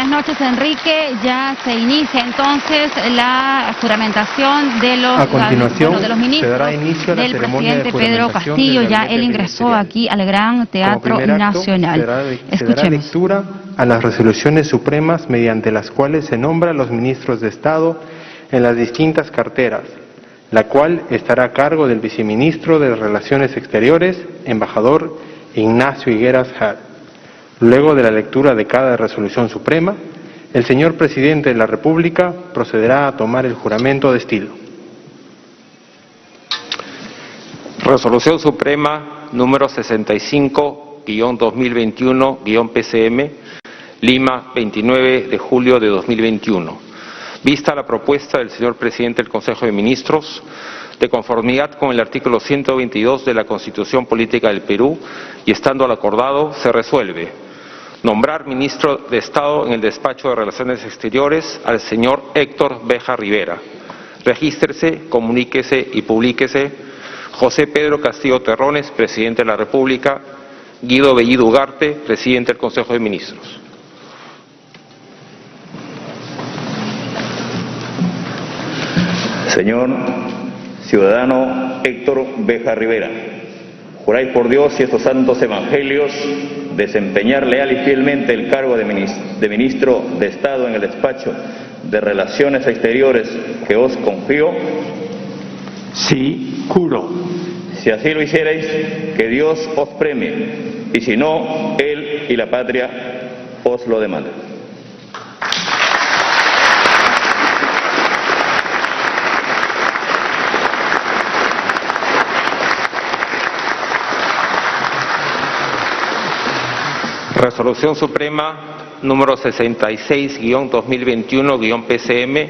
noches, Enrique. Ya se inicia entonces la juramentación de los, de los ministros del presidente Pedro Castillo. Ya él ingresó aquí al Gran Teatro Nacional. Se dará lectura a las resoluciones supremas mediante las cuales se nombra a los ministros de Estado en las distintas carteras, la cual estará a cargo del viceministro de Relaciones Exteriores, embajador Ignacio Higueras Hart. Luego de la lectura de cada resolución suprema, el señor presidente de la República procederá a tomar el juramento de estilo. Resolución Suprema número 65-2021-PCM, Lima, 29 de julio de 2021. Vista la propuesta del señor presidente del Consejo de Ministros, de conformidad con el artículo 122 de la Constitución Política del Perú y estando al acordado, se resuelve nombrar ministro de Estado en el Despacho de Relaciones Exteriores al señor Héctor Beja Rivera. Regístrese, comuníquese y publíquese José Pedro Castillo Terrones, presidente de la República, Guido Bellido Ugarte, presidente del Consejo de Ministros. Señor ciudadano Héctor Beja Rivera, juráis por Dios y estos santos evangelios desempeñar leal y fielmente el cargo de ministro de Estado en el Despacho de Relaciones Exteriores que os confío. Sí, juro. Si así lo hicierais, que Dios os premie, y si no, Él y la patria os lo demandan. Resolución Suprema número 66-2021-PCM,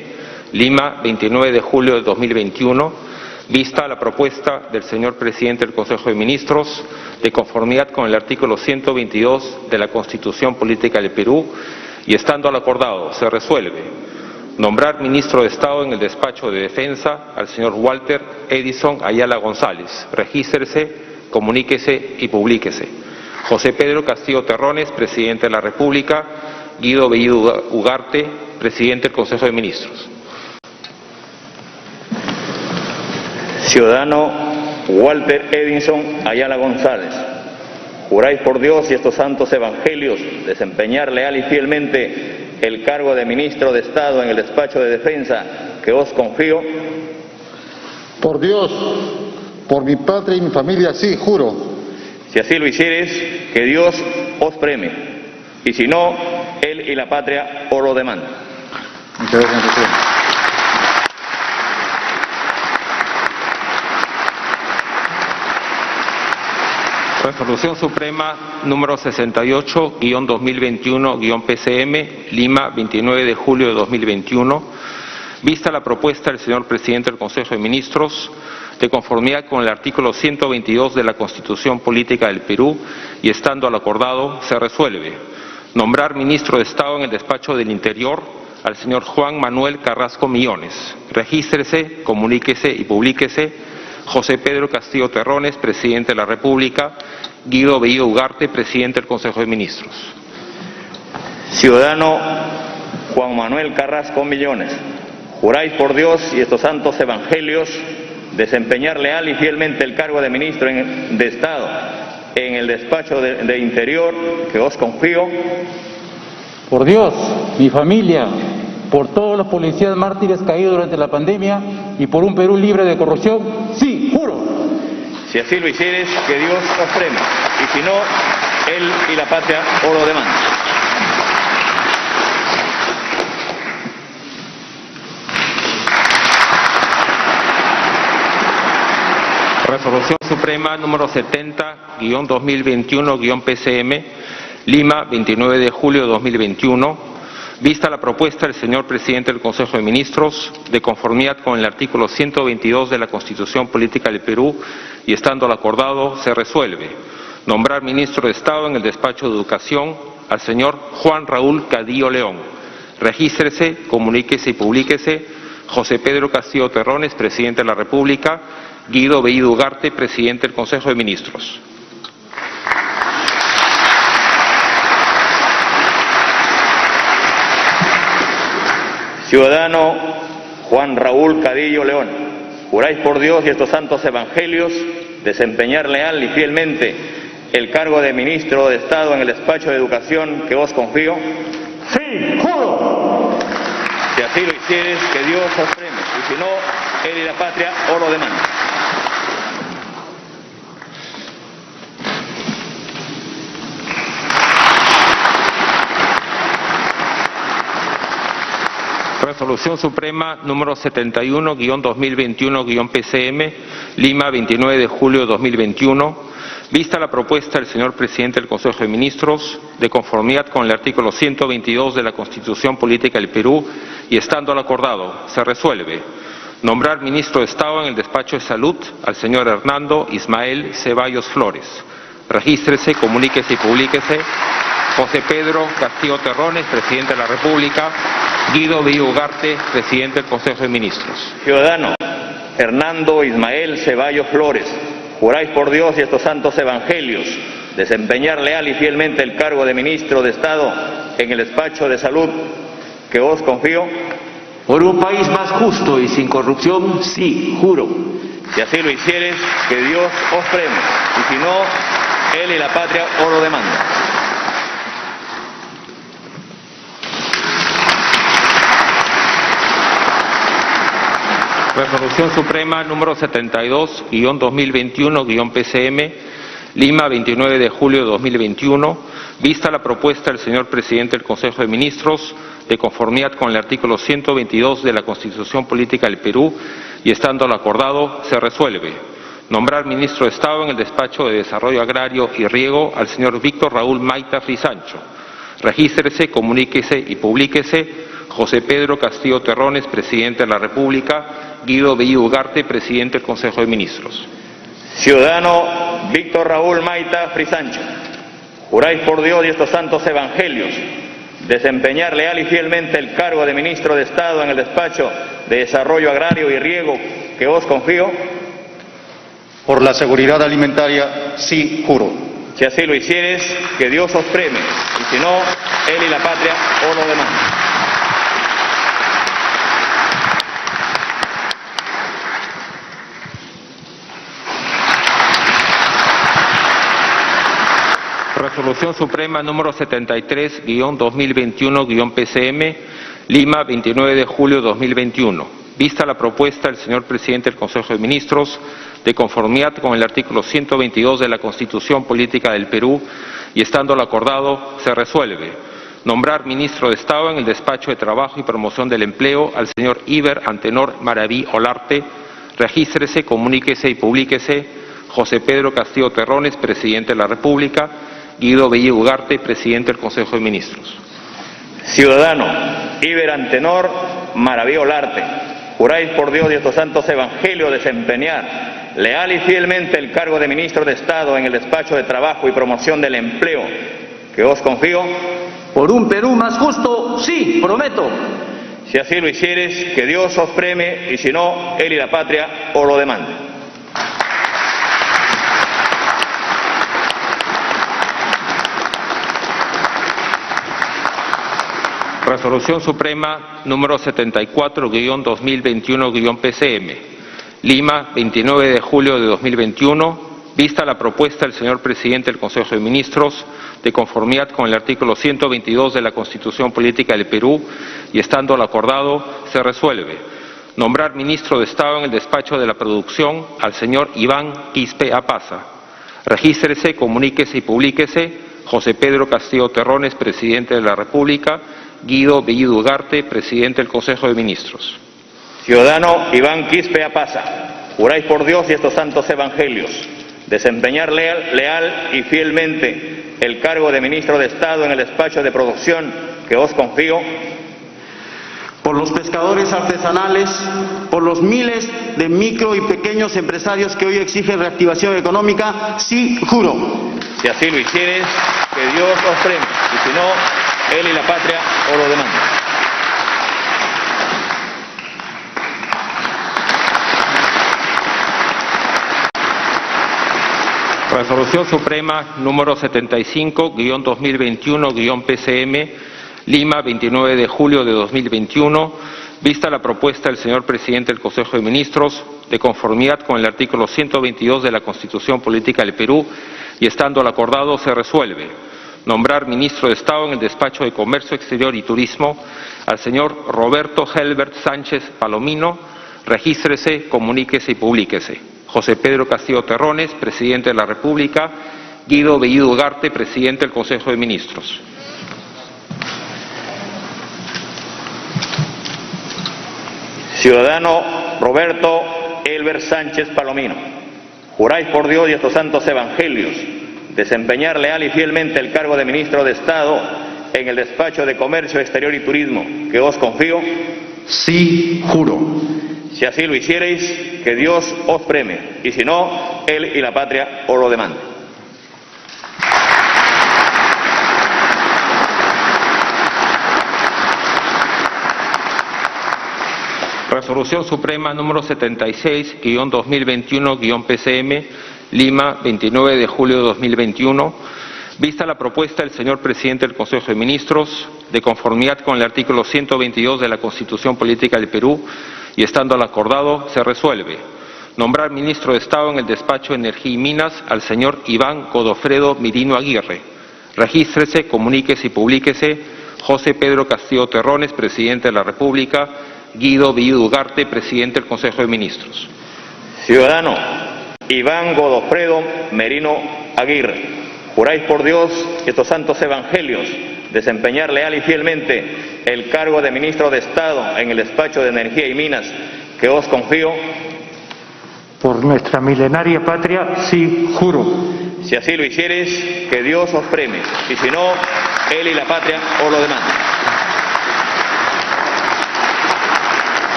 Lima, 29 de julio de 2021, vista la propuesta del señor presidente del Consejo de Ministros, de conformidad con el artículo 122 de la Constitución Política del Perú, y estando al acordado, se resuelve nombrar ministro de Estado en el Despacho de Defensa al señor Walter Edison Ayala González. Regístrese, comuníquese y publíquese José Pedro Castillo Terrones, presidente de la República, Guido Bellido Ugarte, presidente del Consejo de Ministros. Ciudadano Walter Edison Ayala González, juráis por Dios y estos santos evangelios desempeñar leal y fielmente el cargo de ministro de Estado en el Despacho de Defensa que os confío. Por Dios, por mi patria y mi familia, sí, juro. Si así lo hicieres, que Dios os premie, y si no, Él y la patria os lo demandan. Muchas gracias, presidente. Resolución Suprema número 68-2021-PCM, Lima, 29 de julio de 2021, vista la propuesta del señor presidente del Consejo de Ministros, de conformidad con el artículo 122 de la Constitución Política del Perú y estando al acordado, se resuelve nombrar ministro de Estado en el Despacho del Interior al señor Juan Manuel Carrasco Millones. Regístrese, comuníquese y publíquese José Pedro Castillo Terrones, presidente de la República, Guido Bellido Ugarte, presidente del Consejo de Ministros. Ciudadano Juan Manuel Carrasco Millones, juráis por Dios y estos santos evangelios desempeñar leal y fielmente el cargo de ministro de Estado en el Despacho de Interior que os confío. Por Dios, mi familia, por todos los policías mártires caídos durante la pandemia y por un Perú libre de corrupción, sí, juro. Si así lo hicieres, que Dios os premie, y si no, Él y la patria os lo demandan. Resolución Suprema número 70-2021-PCM, Lima, 29 de julio de 2021, vista la propuesta del señor presidente del Consejo de Ministros, de conformidad con el artículo 122 de la Constitución Política del Perú y estando al acordado, se resuelve nombrar ministro de Estado en el Despacho de Educación al señor Juan Raúl Cadillo León. Regístrese, comuníquese y publíquese José Pedro Castillo Terrones, presidente de la República, Guido Bellido Ugarte, presidente del Consejo de Ministros. Ciudadano Juan Raúl Cadillo León, ¿juráis por Dios y estos santos evangelios desempeñar leal y fielmente el cargo de ministro de Estado en el despacho de educación que os confío? Sí, juro. Si así lo hicieres, que Dios os premie, y si no, él y la patria os lo demandan. Resolución Suprema número 71-2021-PCM, Lima, 29 de julio de 2021. Vista la propuesta del señor presidente del Consejo de Ministros, de conformidad con el artículo 122 de la Constitución Política del Perú y estando al acordado, se resuelve nombrar ministro de Estado en el despacho de Salud al señor Hernando Ismael Ceballos Flores. Regístrese, comuníquese y publíquese. José Pedro Castillo Terrones, presidente de la República. Guido Bellido Ugarte, presidente del Consejo de Ministros. Ciudadano Hernando Ismael Ceballos Flores, ¿juráis por Dios y estos santos evangelios desempeñar leal y fielmente el cargo de ministro de Estado en el despacho de Salud que os confío? Por un país más justo y sin corrupción, sí, juro. Si así lo hicieres, que Dios os premie, y si no, él y la patria os lo demandan. Resolución Suprema número 72-2021-PCM, Lima, 29 de julio de 2021. Vista la propuesta del señor presidente del Consejo de Ministros, de conformidad con el artículo 122 de la Constitución Política del Perú y estando al acordado, se resuelve nombrar ministro de Estado en el despacho de Desarrollo Agrario y Riego al señor Víctor Raúl Maita Frisancho. Regístrese, comuníquese y publíquese. José Pedro Castillo Terrones, presidente de la República. Guido Bellido Ugarte, presidente del Consejo de Ministros. Ciudadano Víctor Raúl Maita Frisancho, ¿juráis por Dios y estos santos evangelios desempeñar leal y fielmente el cargo de ministro de Estado en el despacho de Desarrollo Agrario y Riego que os confío? Por la seguridad alimentaria, sí, juro. Si así lo hicieres, que Dios os premie, y si no, él y la patria os lo demandan. Resolución Suprema número 73-2021-PCM, Lima, 29 de julio de 2021. Vista la propuesta del señor presidente del Consejo de Ministros, de conformidad con el artículo 122 de la Constitución Política del Perú y estando al acordado, se resuelve nombrar ministro de Estado en el despacho de Trabajo y Promoción del Empleo al señor Iber Antenor Maraví Olarte. Regístrese, comuníquese y publíquese. José Pedro Castillo Terrones, presidente de la República. Guido Bellido Ugarte, presidente del Consejo de Ministros. Ciudadano Iber Antenor Maraví Olarte, ¿juráis por Dios y estos santos evangelios desempeñar leal y fielmente el cargo de ministro de Estado en el despacho de Trabajo y Promoción del Empleo que os confío? Por un Perú más justo, sí, prometo. Si así lo hicieres, que Dios os premie, y si no, él y la patria os lo demandan. Resolución Suprema número 74-2021-PCM, Lima, 29 de julio de 2021. Vista la propuesta del señor presidente del Consejo de Ministros, de conformidad con el artículo 122 de la Constitución Política del Perú y estando al acordado, se resuelve nombrar ministro de Estado en el despacho de la Producción al señor Iván Quispe Apaza. Regístrese, comuníquese y publíquese. José Pedro Castillo Terrones, presidente de la República. Guido Bellido Ugarte, presidente del Consejo de Ministros. Ciudadano Iván Quispe Apaza, ¿juráis por Dios y estos santos evangelios desempeñar leal y fielmente el cargo de ministro de Estado en el despacho de producción que os confío? Por los pescadores artesanales, por los miles de micro y pequeños empresarios que hoy exigen reactivación económica, sí, juro. Si así lo hicieres, que Dios os premie, y si no, él y la patria os lo demandan. Resolución Suprema número 75-2021-PCM, Lima, 29 de julio de 2021. Vista la propuesta del señor presidente del Consejo de Ministros, de conformidad con el artículo 122 de la Constitución Política del Perú y estando lo acordado, se resuelve nombrar ministro de Estado en el Despacho de Comercio Exterior y Turismo al señor Roberto Helbert Sánchez Palomino. Regístrese, comuníquese y publíquese. José Pedro Castillo Terrones, presidente de la República. Guido Bellido Ugarte, presidente del Consejo de Ministros. Ciudadano Roberto Helbert Sánchez Palomino, juráis por Dios y estos santos evangelios desempeñar leal y fielmente el cargo de ministro de Estado en el Despacho de Comercio Exterior y Turismo que os confío. Sí, juro. Si así lo hiciereis, que Dios os premie, y si no, Él y la patria os lo demanden. Resolución Suprema número 76-2021-PCM, Lima, 29 de julio de 2021. Vista la propuesta del señor presidente del Consejo de Ministros, de conformidad con el artículo 122 de la Constitución Política del Perú, y estando al acordado, se resuelve nombrar ministro de Estado en el Despacho de Energía y Minas al señor Iván Godofredo Mirino Aguirre. Regístrese, comuníquese y publíquese. José Pedro Castillo Terrones, presidente de la República. Guido Bellido Ugarte, presidente del Consejo de Ministros. Ciudadano Iván Godofredo Merino Aguirre, juráis por Dios y estos santos evangelios desempeñar leal y fielmente el cargo de ministro de Estado en el Despacho de Energía y Minas que os confío. Por nuestra milenaria patria, sí, juro. Si así lo hiciereis, que Dios os premie, y si no, Él y la patria os lo demanden.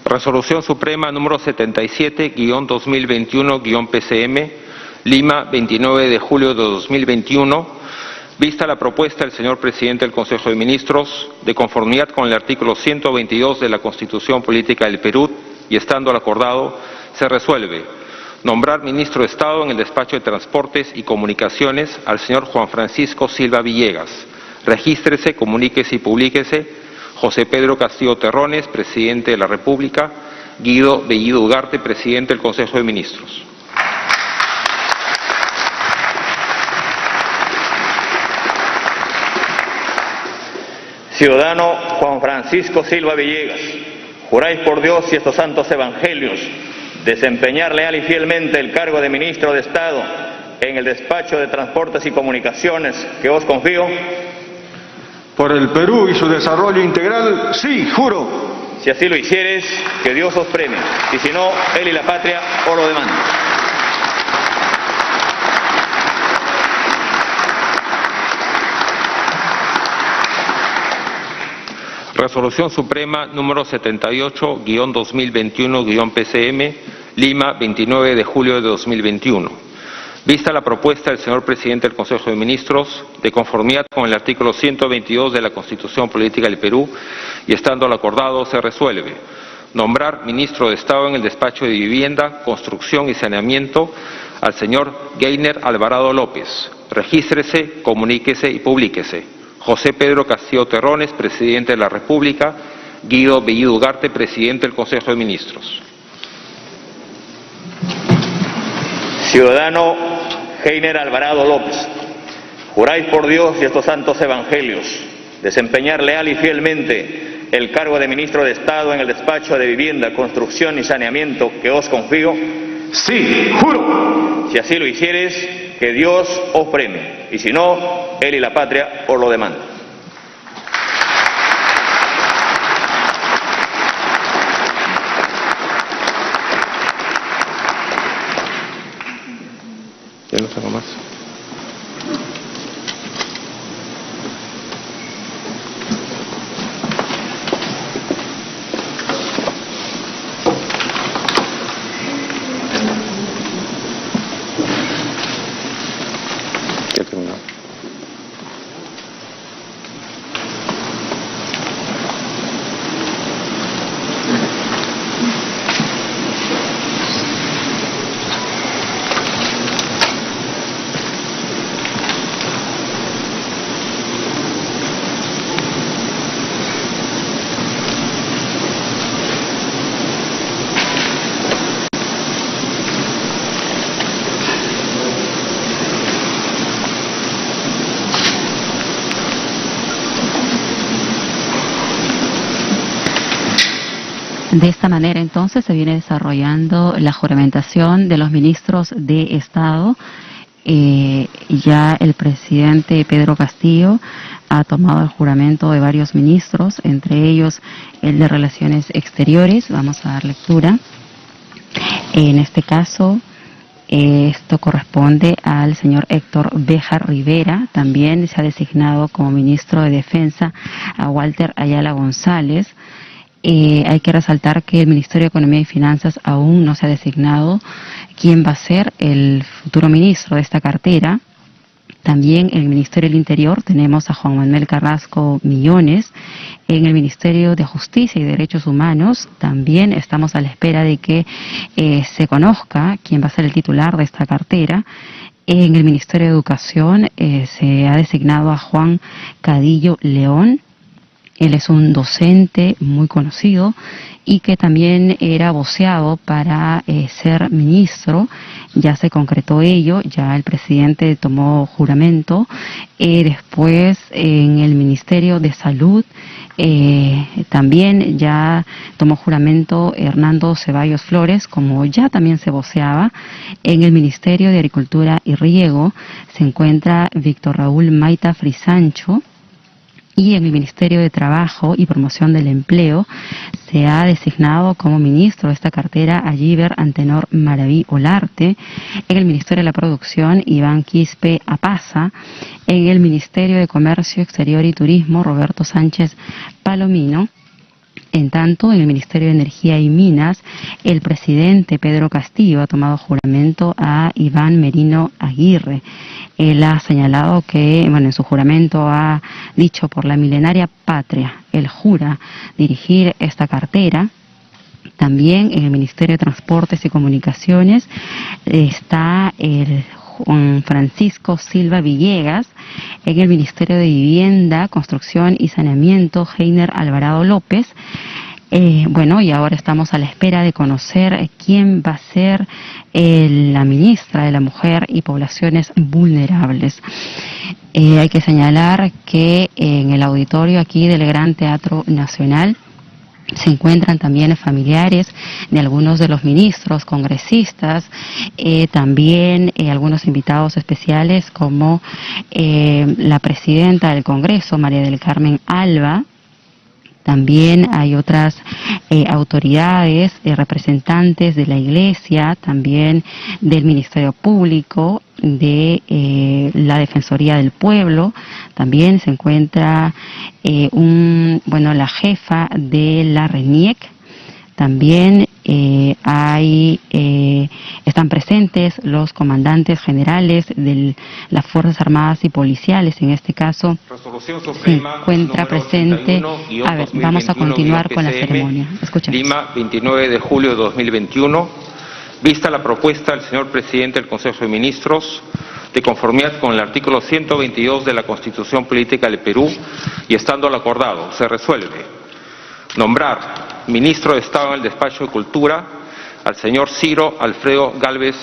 Resolución Suprema número 77-2021-PCM, Lima, 29 de julio de 2021. Vista la propuesta del señor presidente del Consejo de Ministros, de conformidad con el artículo 122 de la Constitución Política del Perú, y estando al acordado, se resuelve nombrar ministro de Estado en el Despacho de Transportes y Comunicaciones al señor Juan Francisco Silva Villegas. Regístrese, comuníquese y publíquese. José Pedro Castillo Terrones, presidente de la República. Guido Bellido Ugarte, presidente del Consejo de Ministros. Ciudadano Juan Francisco Silva Villegas, juráis por Dios y estos santos evangelios desempeñar leal y fielmente el cargo de ministro de Estado en el Despacho de Transportes y Comunicaciones que os confío. Por el Perú y su desarrollo integral, sí, juro. Si así lo hicieres, que Dios os premie, y si no, Él y la patria os lo demanden. Resolución Suprema número 78-2021-PCM, Lima, 29 de julio de 2021. Vista la propuesta del señor presidente del Consejo de Ministros, de conformidad con el artículo 122 de la Constitución Política del Perú, y estando al acordado, se resuelve nombrar ministro de Estado en el Despacho de Vivienda, Construcción y Saneamiento al señor Geiner Alvarado López. Regístrese, comuníquese y publíquese. José Pedro Castillo Terrones, presidente de la República. Guido Bellido Ugarte, presidente del Consejo de Ministros. Ciudadano Geiner Alvarado López, juráis por Dios y estos santos evangelios desempeñar leal y fielmente el cargo de ministro de Estado en el Despacho de Vivienda, Construcción y Saneamiento que os confío. Sí, juro. Si así lo hicieres, que Dios os premie, y si no, Él y la patria os lo demanden. Ya no tengo más. Ya terminó. De esta manera, entonces, se viene desarrollando la juramentación de los ministros de Estado. Ya el presidente Pedro Castillo ha tomado el juramento de varios ministros, entre ellos el de Relaciones Exteriores. Vamos a dar lectura. En este caso, esto corresponde al señor Héctor Béjar Rivera. También se ha designado como ministro de Defensa a Walter Ayala González. Hay que resaltar que el Ministerio de Economía y Finanzas aún no se ha designado quién va a ser el futuro ministro de esta cartera. También en el Ministerio del Interior tenemos a Juan Manuel Carrasco Millones. En el Ministerio de Justicia y Derechos Humanos también estamos a la espera de que se conozca quién va a ser el titular de esta cartera. En el Ministerio de Educación se ha designado a Juan Cadillo León. Él es un docente muy conocido y que también era voceado para ser ministro. Ya se concretó ello, ya el presidente tomó juramento. Después en el Ministerio de Salud también ya tomó juramento Hernando Ceballos Flores, como ya también se voceaba. En el Ministerio de Agricultura y Riego se encuentra Víctor Raúl Maita Frisancho. Y en el Ministerio de Trabajo y Promoción del Empleo se ha designado como ministro de esta cartera a Giver Antenor Maraví Olarte. En el Ministerio de la Producción, Iván Quispe Apaza. En el Ministerio de Comercio Exterior y Turismo, Roberto Sánchez Palomino. En tanto, en el Ministerio de Energía y Minas, el presidente Pedro Castillo ha tomado juramento a Iván Merino Aguirre. Él ha señalado que, en su juramento ha dicho por la milenaria patria, él jura dirigir esta cartera. También en el Ministerio de Transportes y Comunicaciones está el Juan Francisco Silva Villegas. En el Ministerio de Vivienda, Construcción y Saneamiento, Heiner Alvarado López. Y ahora estamos a la espera de conocer quién va a ser la ministra de la Mujer y Poblaciones Vulnerables. Hay que señalar que en el auditorio aquí del Gran Teatro Nacional se encuentran también familiares de algunos de los ministros, congresistas, también algunos invitados especiales como la presidenta del Congreso, María del Carmen Alba. También hay otras autoridades, representantes de la Iglesia, también del Ministerio Público, de la Defensoría del Pueblo. También se encuentra la jefa de la RENIEC. También están presentes los comandantes generales de las Fuerzas Armadas y Policiales. En este caso se encuentra presente. A ver, vamos a continuar con la ceremonia. Escuchemos. Lima, 29 de julio de 2021. Vista la propuesta del señor presidente del Consejo de Ministros, de conformidad con el artículo 122 de la Constitución Política del Perú y estando lo acordado, se resuelve nombrar ministro de Estado en el Despacho de Cultura al señor Ciro Alfredo Gálvez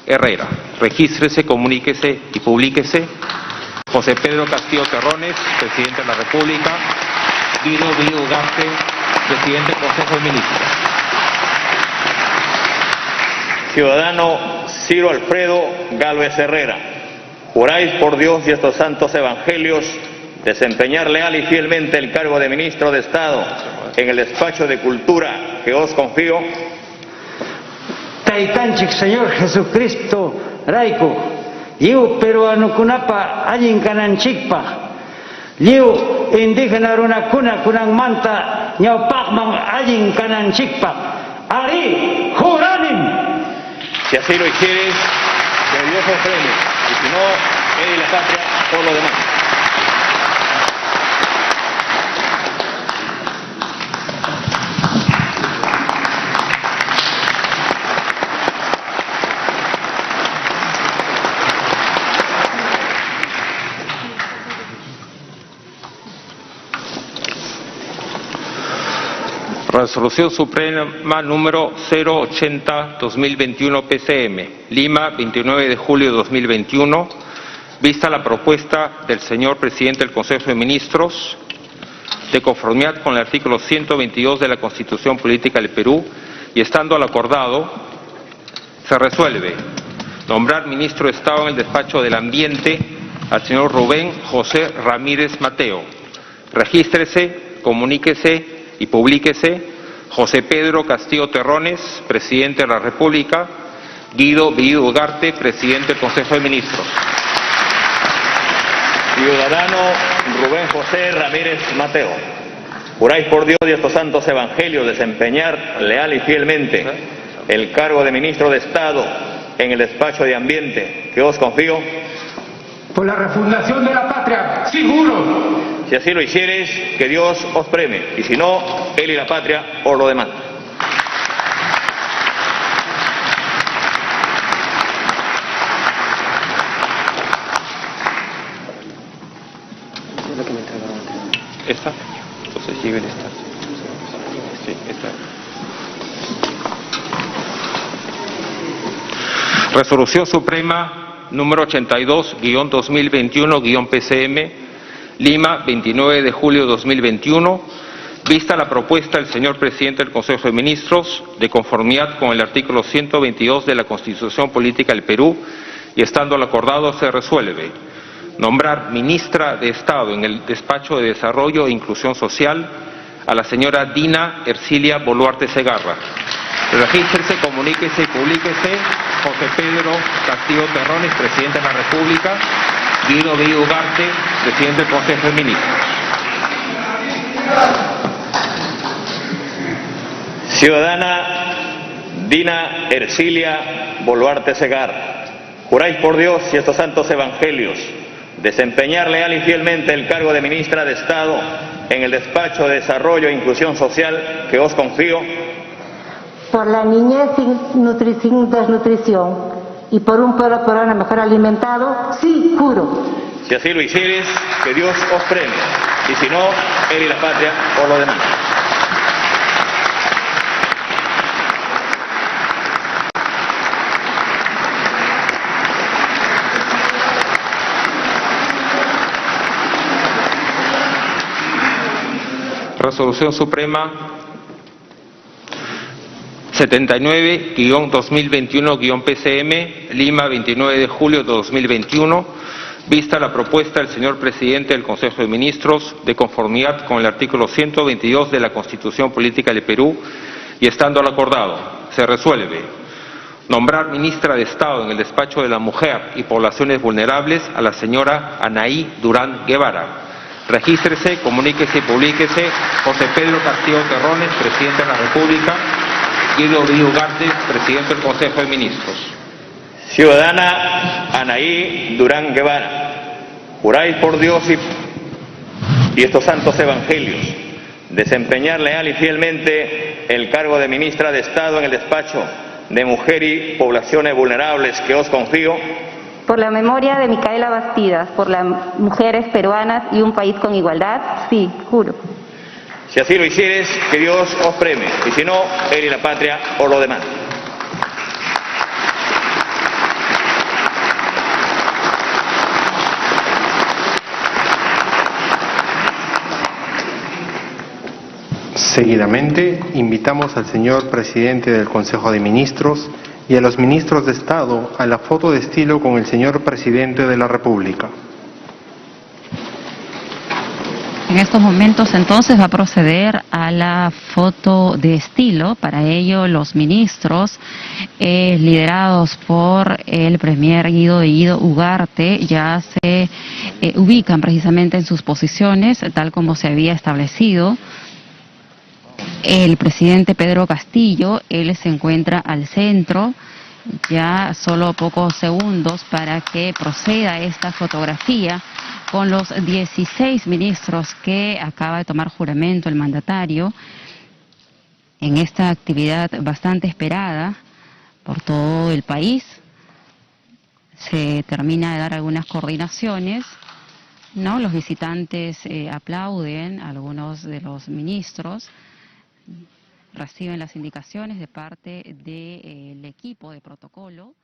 Herrera. Regístrese, comuníquese y publíquese. José Pedro Castillo Terrones, presidente de la República. Guido Ugarte, presidente del Consejo de Ministros. Ciudadano Ciro Alfredo Gálvez Herrera, juráis por Dios y estos santos evangelios desempeñar leal y fielmente el cargo de ministro de Estado en el Despacho de Cultura que os confío. Taitanchik Señor Jesucristo Raico, yo peruano kunapa allin kananchikpa, yo indígena runakuna kunang manta ñawpaqman allin kananchikpa, ari juranin. Si así lo hicieres, que Dios os premie, y si no, él y la patria por lo demás. Resolución Suprema número 080-2021 PCM, Lima, 29 de julio de 2021. Vista la propuesta del señor presidente del Consejo de Ministros de conformidad con el artículo 122 de la Constitución Política del Perú y estando al acordado, se resuelve nombrar ministro de Estado en el despacho del Ambiente al señor Rubén José Ramírez Mateo. Regístrese, comuníquese y publíquese José Pedro Castillo Terrones, presidente de la República; Guido Bellido Ugarte, presidente del Consejo de Ministros. Ciudadano Rubén José Ramírez Mateo, juráis por Dios y estos santos evangelios desempeñar leal y fielmente el cargo de ministro de Estado en el despacho de Ambiente que os confío. Por la refundación de la patria, sí juro. Si así lo hicieres, que Dios os premie, y si no, él y la patria os lo demandan. ¿Esta? Entonces lleven esta. Sí, esta. Resolución Suprema número 82-2021-PCM, Lima, 29 de julio de 2021, vista la propuesta del señor presidente del Consejo de Ministros, de conformidad con el artículo 122 de la Constitución Política del Perú, y estando al acordado, se resuelve nombrar ministra de Estado en el despacho de Desarrollo e Inclusión Social a la señora Dina Ercilia Boluarte Segarra. Regístrese, comuníquese y publíquese José Pedro Castillo Terrones, presidente de la República; Guido Bellido Ugarte, presidente del Consejo de Ministros. Ciudadana Dina Ercilia Boluarte Segarra, juráis por Dios y estos santos evangelios desempeñar leal y fielmente el cargo de ministra de Estado en el despacho de Desarrollo e Inclusión Social que os confío. Por la niñez sin desnutrición y por un pueblo peruano mejor alimentado, sí juro. Si así lo hicieres, que Dios os premie, y si no, él y la patria os lo demandan. Resolución Suprema 79-2021-PCM, Lima, 29 de julio de 2021, vista la propuesta del señor presidente del Consejo de Ministros, de conformidad con el artículo 122 de la Constitución Política del Perú, y estando al acordado, se resuelve nombrar ministra de Estado en el despacho de la Mujer y Poblaciones Vulnerables a la señora Anaí Durán Guevara. Regístrese, comuníquese y publíquese José Pedro Castillo Terrones, presidente de la República; Guido Bellido Ugarte, presidente del Consejo de Ministros. Ciudadana Anaí Durán Guevara, juráis por Dios y estos santos evangelios desempeñar leal y fielmente el cargo de ministra de Estado en el despacho de Mujer y Poblaciones Vulnerables que os confío. Por la memoria de Micaela Bastidas, por las mujeres peruanas y un país con igualdad, sí, juro. Si así lo hicieres, que Dios os premie, y si no, él y la patria os lo demandan. Seguidamente, invitamos al señor presidente del Consejo de Ministros y a los ministros de Estado a la foto de estilo con el señor presidente de la República. En estos momentos entonces va a proceder a la foto de estilo. Para ello los ministros liderados por el premier Guido Bellido Ugarte ya se ubican precisamente en sus posiciones tal como se había establecido. El presidente Pedro Castillo, él se encuentra al centro, ya solo pocos segundos para que proceda esta fotografía con los 16 ministros que acaba de tomar juramento el mandatario en esta actividad bastante esperada por todo el país. Se termina de dar algunas coordinaciones, ¿no? Los visitantes aplauden a algunos de los ministros, reciben las indicaciones de parte del equipo de protocolo.